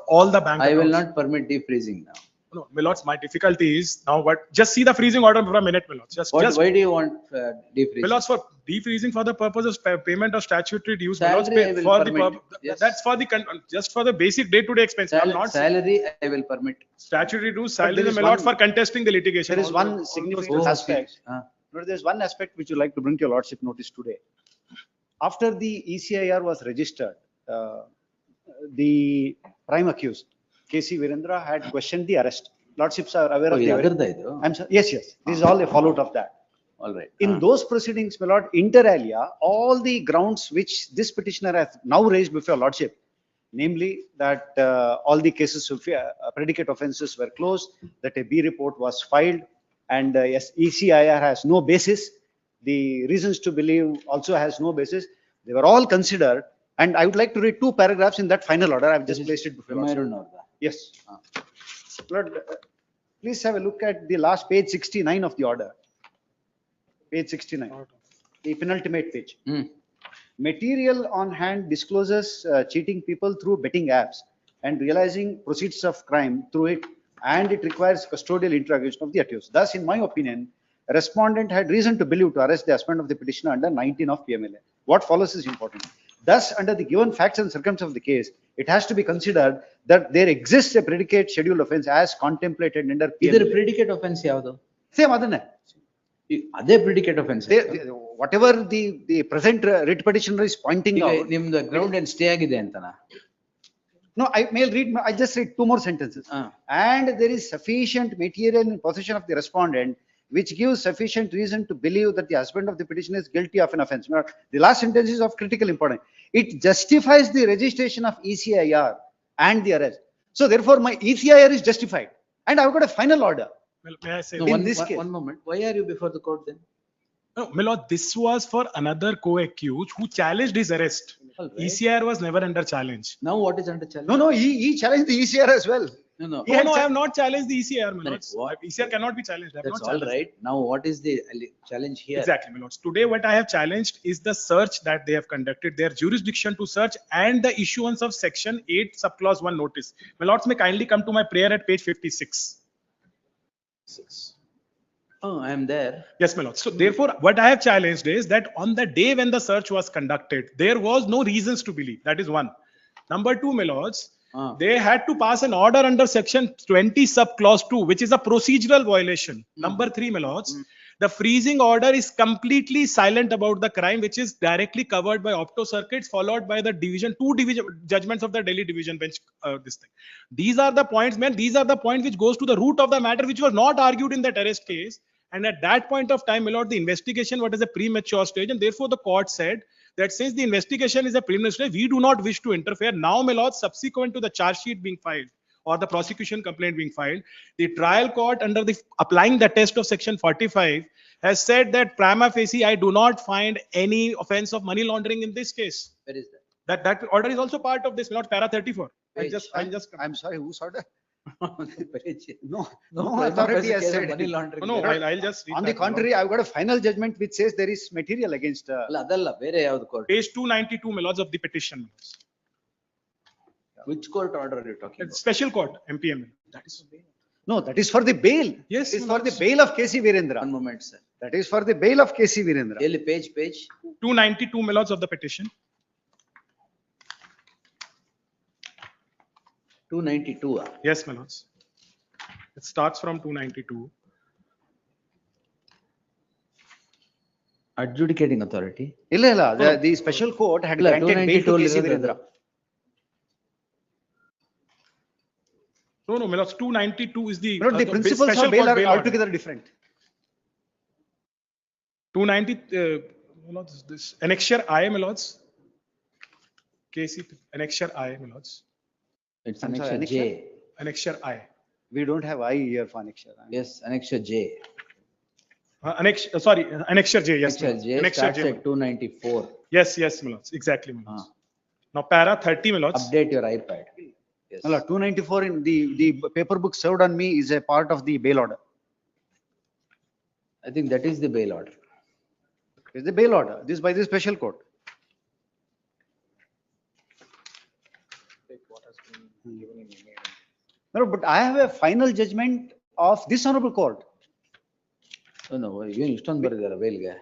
all the bank I will accounts. not permit defreezing now. No, my lords, my difficulty is now what, just see the freezing order for a minute, my lords. Just, Why do you want defreezing? my lords, for defreezing for the purpose of payment of statutory dues, my lords, Salary I will for the permit. purpose, Yes. that's for the, just for the basic day-to-day expense. I'm not saying Salary I will permit. statutory dues, there salary, is my lords, one- for contesting the litigation. There is all one those significant things. aspect. Ah. No, there's one aspect which you like to bring to your lordship notice today. After the ECIR was registered, the prime accused, KC Virendra, had questioned the arrest. Lordships are aware Oh, of ಇದು the. ಅದರ್ದ ಇದು? I'm sorry. Yes, yes. This is all a fallout of that. All right. In those proceedings, my lord, inter alia, all the grounds which this petitioner has now raised before your lordship, namely that all the cases of predicate offences were closed, that a B report was filed, and yes, ECIR has no basis. The reasons to believe also has no basis. They were all considered, and I would like to read two paragraphs in that final order. I've just placed it before your lordship. Ramarunavda. Yes. Lord, please have a look at the last page 69 of the order. Page 69, the penultimate page. Material on hand discloses cheating people through betting apps and realizing proceeds of crime through it, and it requires custodial interrogation of the accused. Thus, in my opinion, respondent had reason to believe to arrest the husband of the petitioner under 19 of PMLA. What follows is important. Thus, under the given facts and circumstances of the case, it has to be considered that there exists a predicate schedule offence as contemplated under ಇದರ PMLA. predicate offense ಯಾವುದು? Same adane. ಅದೇ predicate offense. Whatever the present writ petitioner is pointing ಈಗ out. ನಿಮ್ದು ground and stay ಆಗಿದೆ ಅಂತನಾ? No, I may read, I just read two more sentences. And there is sufficient material in possession of the respondent which gives sufficient reason to believe that the husband of the petitioner is guilty of an offence. The last sentence is of critical importance. It justifies the registration of ECIR and the arrest. So therefore, my ECIR is justified, and I've got a final order. Well, may I say? No, In this case. one moment. Why are you before the court then? No, my lord, this was for another co-accused who challenged his arrest. All right. ECIR was never under challenge. Now what is under challenge? No, he challenged the ECIR as well. No. He No, had no, I cha- have not challenged the ECIR, my lords. What? ECIR cannot be challenged. I have That's not all challenged. right. Now what is the challenge here? Exactly, my lords. Today, what I have challenged is the search that they have conducted, their jurisdiction to search, and the issuance of section 8 subclause 1 notice. My lords, may kindly come to my prayer at page 56. Oh, I am there. Yes, my lord. So therefore, what I have challenged is that on the day when the search was conducted, there was no reasons to believe. That is one. Number two, my lords, they had to pass an order under section 20 subclause 2, which is a procedural violation. Number three, my lords, the freezing order is completely silent about the crime, which is directly covered by opto circuits, followed by the two division judgments of the Delhi division bench. This thing. These are the points, man. These are the points which goes to the root of the matter, which was not argued in that arrest case. And at that point of time, my lord, the investigation was a premature stage, and therefore the court said that since the investigation is a preliminary stage, we do not wish to interfere. Now, my lord, subsequent to the charge sheet being filed or the prosecution complaint being filed, the trial court, under the applying the test of section 45, has said that prima facie, I do not find any offense of money laundering in this case. Where is that? That order is also part of this, my lord, para 34. I'm sorry, whose order? Page. No, No, no prima authority facie has case of said. money laundering. No, there. I'll just read On that, the my lord. contrary, I've got a final judgment which says there is material against. ಅಲ್ಲ, ಅದಲ್ಲ, ಬೇರೆ ಯಾವ್ದು court? Page 292, my lords, of the petition. Which court order are you talking It's about? special court, MPML. That is No, that is for the bail. Yes, It is my for the lords. bail of KC Virendra. One moment, sir. That is for the bail of KC Virendra. ಎಲ್ಲಿ page? 292, my lords, of the petition. 292. Yes, my lords. It starts from 292. Adjudicating authority. Illa, the special court had Illa, granted bail to 292 KC ಇರೋದು Virendra. No, my lords, 292 is the. But the principles special of bail court are order. altogether different. 290, my lords, this annexure I, my lords. KC, annexure I, my lords. It's I'm sorry, annexure J. Annexure I. We don't have I here for annexure. Yes, annexure J. Annexure J, yes. my Annexure lords. J Annexure starts J. at 294. Yes, my lords, exactly, my lords. Now, para 30, my lords. Update your iPad. Yes. No, 294 in the paper book served on me is a part of the bail order. I think that is the bail order. It's the bail order. This by the special court. What has been given in No, but I have a final judgment of this honorable court. ಏನು ಇಷ್ಟೊಂದು ಬರೆದಿದ್ದಾರೆ ಬೇಲ್ಗೆ?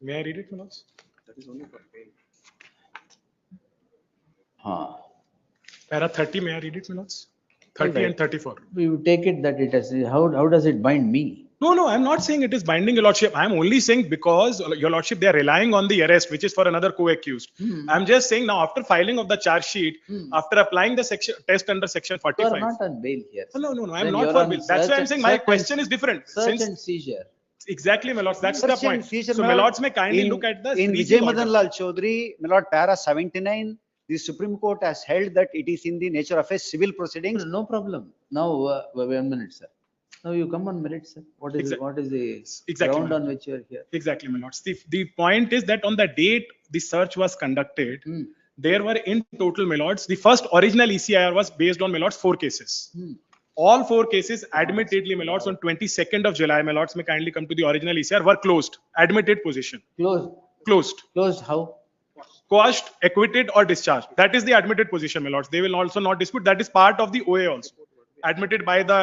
May I read it, my lords? That is only for bail. ಹಾ. Para 30, may I read it, my lords? 30 and 34. We will take it that it has, how does it bind me? No, no, I'm not saying it is binding, your lordship. I'm only saying because, your lordship, they are relying on the arrest, which is for another co-accused. I'm just saying now, after filing of the charge sheet, after applying the section test under section You are 45. not on bail here. No, no, no, I'm Then not you're for on bill. That's why I'm search saying and- my search question and- is different. Search Since, and seizure. exactly, my lords, that's the Search and point. seizure, So, my my lord, lords may kindly in- look at the. In review Vijay order. Madan Lal Chaudhary, my lord, para 79, the Supreme Court has held that it is in the nature of a civil proceedings. No problem. Now, wait a minute, sir. Now you come on merit, sir. What is Exact- what is the Exactly, ground ma'am. on which you are here? Exactly, my lords. The point is that on the date the search was conducted, there were in total, my lords, the first original ECIR was based on, my lords, 4 cases. All 4 cases admittedly, my lords, on 22nd of July, my lords may kindly come to the original ECIR, were closed, admitted position, Closed. closed, Closed how? quashed, acquitted or discharged. That is the admitted position, my lords. They will also not dispute. That is part of the OA also, admitted by the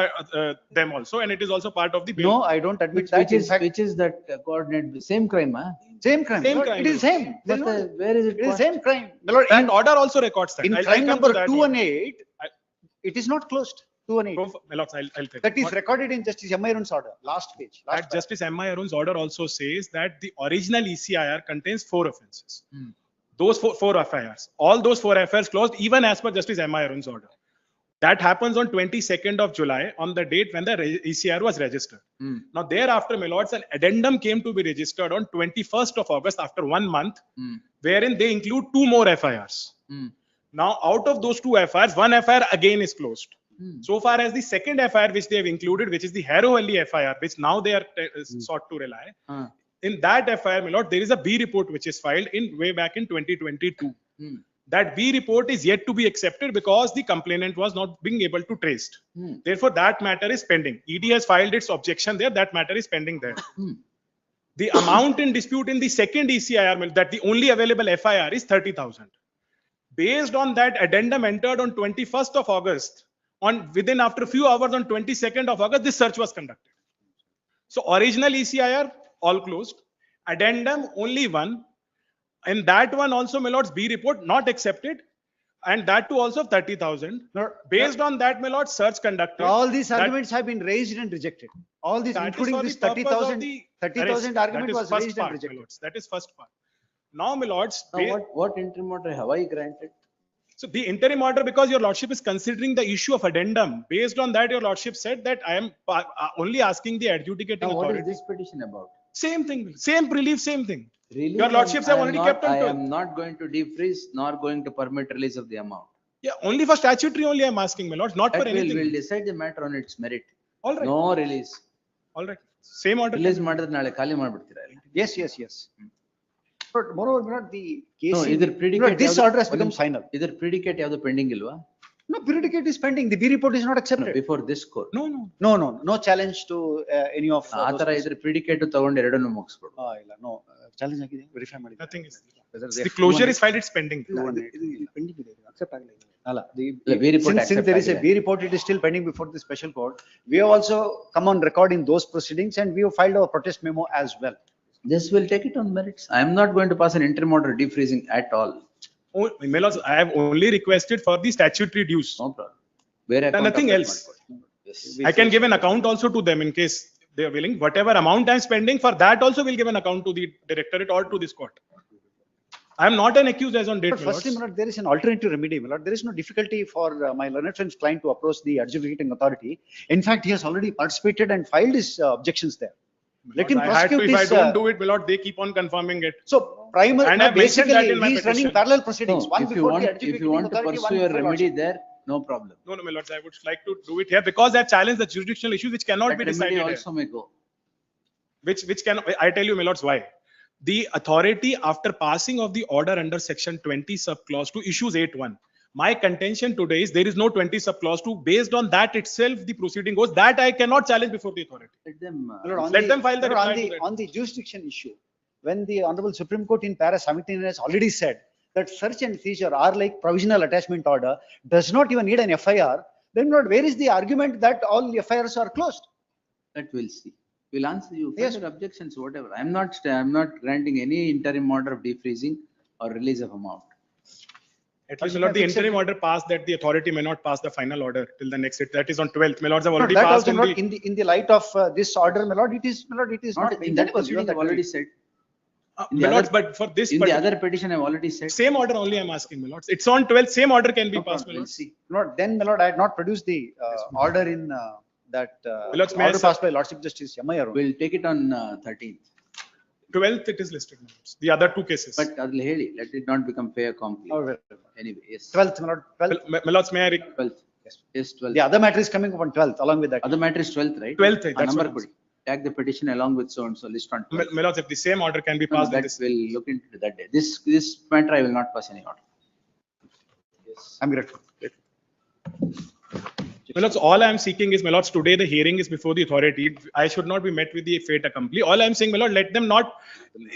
them also, and it is also part of the bail. No, I don't admit that. In fact, Which is that coordinate, same crime, huh? same crime. Same Lord, crime, It is my same. But where is it? It is quashed? same crime. My lord, That order also records that. in I'll crime come number to that. 218, it is not closed. 218. My lords, I'll tell you. That is recorded in Justice M. Arun's order, last page. last That Justice M. I. Arun's order also says that the original ECIR contains 4 offences. Those four FIRs, all those 4 FIRs closed even as per Justice M. I. Arun's order. That happens on 22nd of July, on the date when the ECIR was registered. Now thereafter, my lords, an addendum came to be registered on 21st of August after 1 month, wherein they include 2 more FIRs. Now out of those 2 FIRs, 1 FIR again is closed. So far as the second FIR which they have included, which is the Harrow-Valley FIR, which now they are sought to rely. In that FIR, my lord, there is a B report which is filed in way back in 2022. That B report is yet to be accepted because the complainant was not being able to trace. Therefore, that matter is pending. ED has filed its objection there. That matter is pending there. The amount in dispute in the second ECIR, that the only available FIR is 30,000. Based on that addendum entered on 21st of August, within after a few hours on 22nd of August, this search was conducted. So original ECIR, all closed. Addendum, only 1. And that one also, my lords, B report not accepted. And that too also 30,000. Based on that, my lord, search conducted. All these That- arguments have been raised and rejected. All these, that is including for this the purpose of 30,000 the 30,000 arrest. argument That is was first raised and part, my rejected. lords. That is first part. Now, my lords, Now, what interim order have I granted? so the interim order, because your lordship is considering the issue of addendum, based on that, your lordship said that I am only asking the adjudicating Now, what is authority. this petition about? Same thing, same relief, same thing. Really? Your lordships have I am already not- kept on I to- am not going to defreeze nor going to permit release of the amount. Yeah, only for statutory only I'm asking, my lords, not for That will anything. decide the matter on its merit. All right, No release. all right. Same order. Release ಮಾಡಿದ್ರೆ ನಾಳೆ ಖಾಲಿ ಮಾಡ್ಬಿಡ್ತೀರಾ? Yes, yes, yes. But moreover, my lord, the case. No, in- either my predicate. lord, this ಯಾವ್ದು- order has ಒಂದ್ become ನಿಮಿಷ. final. Either predicate ಯಾವ್ದು pending ಇಲ್ವಾ? No, predicate is pending. The B report is not No, accepted. before this court. No, no. No challenge to any of. ಆ ತರ ಇದ್ರೆ predicate ತಗೊಂಡು ಎರಡನ್ನು ಮುಗಿಸ್ಬಿಡು. ಇಲ್ಲ, no, challenge ಆಗಿದೆ, verify ಮಾಡಿ. Nothing is. The closure is filed, it's pending. ಅಲ್ಲ, ಇಲ್ಲ, B report since there is a accept B report, it is still pending before the special court. We have also come on record in those proceedings and we have filed our protest memo as well. This will take it on merits. I am not going to pass an interim order defreezing at all. Oh, my lords, I have only requested for the statutory dues. No problem. ಬೇರೆ And account nothing apply else. ಮಾಡ್ಕೊಳ್ಳಿ. Yes. I can give an account also to them in case they are willing. Whatever amount I'm spending, for that also we'll give an account to the directorate or to this court. I am not an accused as on date, But my firstly, lords. my lord, there is an alternative remedy. My lord, there is no difficulty for my learned friend's client to approach the adjudicating authority. In fact, he has already participated and filed his objections there. Let him I had to, prosecute if I his. don't do it, my lord, they keep on confirming it. So primary, And I have mentioned that basically, in my he is running petition. parallel proceedings. No, One if you before the want, if adjudicating you want to authority, one pursue your before remedy lordship. there, no problem. No, my lords, I would like to do it here because I challenge the jurisdictional issues which cannot That be remedy decided here. also may go. Which can, I tell you, my lords, why? The authority, after passing of the order under section 20 subclause 2, issues 8(1). My contention today is there is no 20 subclause 2. Based on that itself, the proceeding goes. That I cannot challenge before the authority. Let them. My lord, on Let the- them file the my lord, reply to that. On the jurisdiction issue, when the Honorable Supreme Court in para 17 has already said that search and seizure are like provisional attachment order, does not even need an FIR, then what, where is the argument that all FIRs are closed? That we'll see. We'll answer you. Yes. Further objections, whatever. I'm not granting any interim order of defreezing or release of amount. At least, my lord, the interim order passed that the authority may not pass the final order till the next, that is on 12th. My lords have already That passed also in not the. in the light of this order, my lord, it is Not not in that intended proceeding, that I've already said. In My the lords, other- but for this, In the other petition, I've already said. same order only I'm asking, my lords. It's on 12th, same order can be No passed, my problem, we'll lords. see. Not, then, my lord, I had not produced the order in that lords, may I order sir- passed by Lordship Justice MIR. We'll take it on 13th. 12th it is listed, my lords. The other two cases. But I'll hear it. Let it not become fair Oh, complete. well, Anyway, yes. 12th, my lord, 12th. My lords, may I, 12th. Yes, 12th. The other matter is coming up on 12th along with that. Other matter is 12th, right? 12th, A that's number what I'm kodi. Tag the petition along with so and so list on 12th. my lords, if the same order can be No, passed in that this. we'll look into that day. This matter I will not pass any order. Yes. I'm grateful. My lords, all I am seeking is, my lords, today the hearing is before the authority. I should not be met with the fait accompli. All I am saying, my lord, let them not,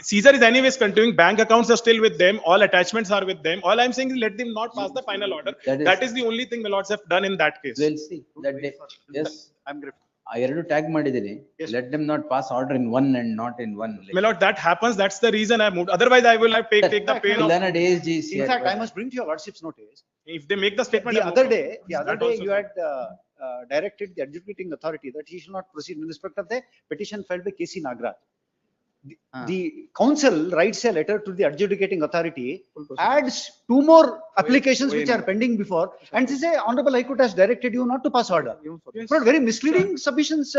seizure is anyways continuing, bank accounts are still with them, all attachments are with them. All I am saying is let them not pass the final order. That is- That is the only thing my lords have done in that case. We'll see that day. Yes. I'm grateful. ಆ ಎರಡು tag ಮಾಡಿದ್ದೀನಿ. Yes. Let them not pass order in one and not in one. My lord, that happens. That's the reason I moved. Otherwise, I will have take the pain of, Then a DSG is In here. fact, I must bring to your lordship's notice, if they make the statement. the I'm other okay. day, That also- you had directed the adjudicating authority that he shall not proceed in respect of the petition filed by KC Nagraj. Ah. The council writes a letter to the adjudicating authority, adds two more applications which are pending before, and they say Honorable High Court has directed you not to pass order. Yes. Not very misleading submissions,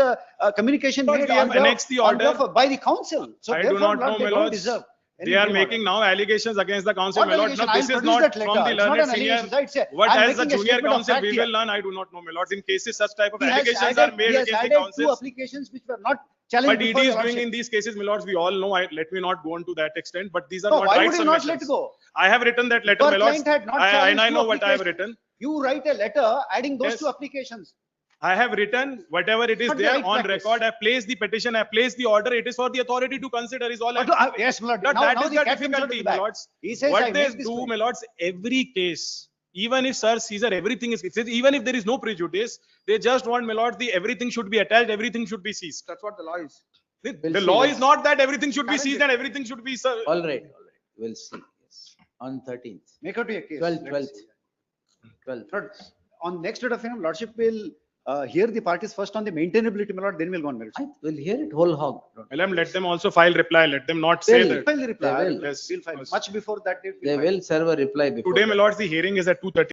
communication Lord, made we have on behalf- annexed the on order. behalf of- by the council. So I do therefore, not know, Lord, they my don't lords. deserve any They are blame on making now allegations against the council. What My lord, allegation? no, I'll this is produce not that letter. from the It's not learned an senior. allegation, right? Say, What I'm has the making a junior statement of council, fact we here. will learn. I do not know, my lords. In cases such type of He has allegations added- are made he has against the added two councils. applications which were not challenged But before ED your is doing lordship. in these cases, my lords, we all know. Let me not go on to that extent, but these are No, not why right would you not let submissions. go? I have written that letter, Your my lords. client had not I challenged know two what I have applications. written. You write a letter adding those Yes. two applications. I have written whatever it is Not the there right on practice. record. I placed the petition, I placed the order. It is for the authority to consider is all. Yes, my lord. That Now is the the cat comes out of difficulty, the my bag. lords. He says, What "I they make this do, claim." my lords, every case, even if sir seizure, everything is, even if there is no prejudice, they just want, my lord, the everything should be attached, everything should be seized. That's what the law is. The We'll the see, law let's- is not that everything should be Challenge seized it. and everything should be, sir. All right. We'll see. Yes. On 13th. Make out your case. 12th, Let's 12th. see. 12th. Lord, on next date of hearing, lordship will hear the parties first on the maintainability, my lord, then we'll go on merits. I will hear it whole hog. Madam, let them also file reply. Let them not say They'll- that. File the reply. They will. We'll file. Yes. Much before that date. we'll They file. will serve a reply before. Today, my that. lords, the hearing is at 2:30.